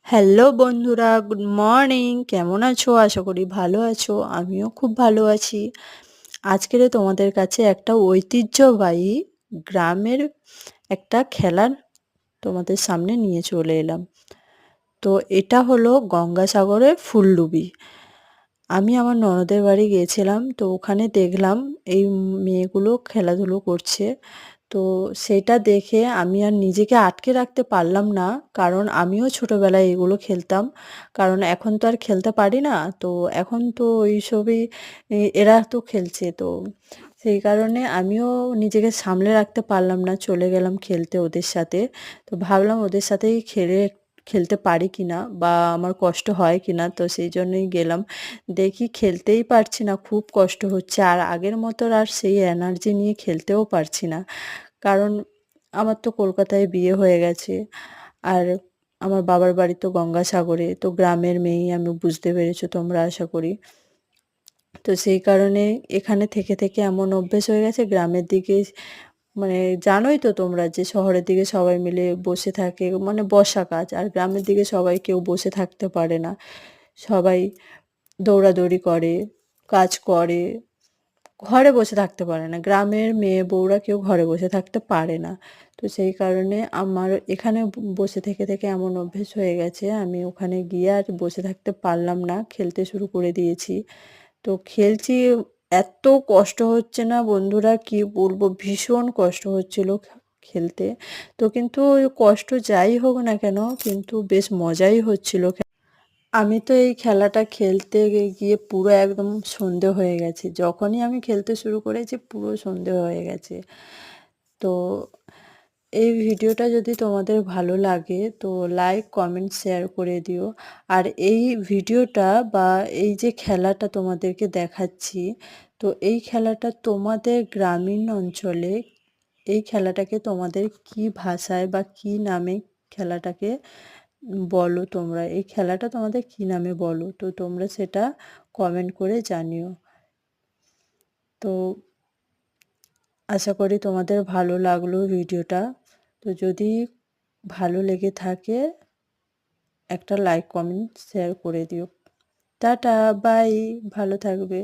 Hello বন্ধুরা, good morning. কেমন আছো? আশা করি ভালো আছো। আমিও খুব ভালো আছি। আজকের তোমাদের কাছে একটা ঐতিহ্যবাহী গ্রামের একটা খেলার তোমাদের সামনে নিয়ে চলে এলাম। তো এটা হলো গঙ্গাসাগরের ফুলডুবি। আমি আমার ননদের বাড়ি গিয়েছিলাম, তো ওখানে দেখলাম এই মেয়েগুলো খেলাধুলো করছে। তো সেটা দেখে আমি আর নিজেকে আটকে রাখতে পারলাম না, কারণ আমিও ছোটবেলায় এগুলো খেলতাম। কারণ এখন তো আর খেলতে পারি না, তো এখন তো ওইসবই এরা তো খেলছে, তো সেই কারণে আমিও নিজেকে সামলে রাখতে পারলাম না, চলে গেলাম খেলতে ওদের সাথে। তো ভাবলাম ওদের সাথেই খেলতে পারি কিনা বা আমার কষ্ট হয় কিনা, তো সেই জন্যই গেলাম। দেখি খেলতেই পারছি না, খুব কষ্ট হচ্ছে, আর আগের মতো আর সেই এনার্জি নিয়ে খেলতেও পারছি না। কারণ আমার তো কলকাতায় বিয়ে হয়ে গেছে, আর আমার বাবার বাড়ি তো গঙ্গাসাগরে, তো গ্রামের মেয়েই আমি, বুঝতে পেরেছো তোমরা আশা করি। তো সেই কারণে এখানে থেকে থেকে এমন অভ্যেস হয়ে গেছে, গ্রামের দিকে মানে জানোই তো তোমরা যে শহরের দিকে সবাই মিলে বসে থাকে, মানে বসা কাজ, আর গ্রামের দিকে সবাই কেউ বসে থাকতে পারে না। সবাই দৌড়াদৌড়ি করে, কাজ করে, ঘরে বসে থাকতে পারে না। গ্রামের মেয়ে বউরা কেউ ঘরে বসে থাকতে পারে না। তো সেই কারণে আমার এখানে বসে থেকে থেকে এমন অভ্যেস হয়ে গেছে, আমি ওখানে গিয়ে আর বসে থাকতে পারলাম না, খেলতে শুরু করে দিয়েছি। তো খেলছি, এত কষ্ট হচ্ছে না বন্ধুরা, কি বলবো, ভীষণ কষ্ট হচ্ছিল খেলতে। তো কিন্তু ওই কষ্ট যাই হোক না কেন, কিন্তু বেশ মজাই হচ্ছিল। আমি তো এই খেলাটা খেলতে গিয়ে পুরো একদম সন্ধে হয়ে গেছে। যখনই আমি খেলতে শুরু করেছি পুরো সন্ধে হয়ে গেছে। তো এই ভিডিওটা যদি তোমাদের ভালো লাগে তো লাইক, কমেন্ট, শেয়ার করে দিও। আর এই ভিডিওটা বা এই যে খেলাটা তোমাদেরকে দেখাচ্ছি, তো এই খেলাটা তোমাদের গ্রামীণ অঞ্চলে এই খেলাটাকে তোমাদের কি ভাষায় বা কি নামে খেলাটাকে বলো, তোমরা এই খেলাটা তোমাদের কি নামে বলো, তো তোমরা সেটা কমেন্ট করে জানিও। তো আশা করি তোমাদের ভালো লাগলো ভিডিওটা। তো যদি ভালো লেগে থাকে একটা লাইক, কমেন্ট, শেয়ার করে দিও। টাটা, বাই, ভালো থাকবে।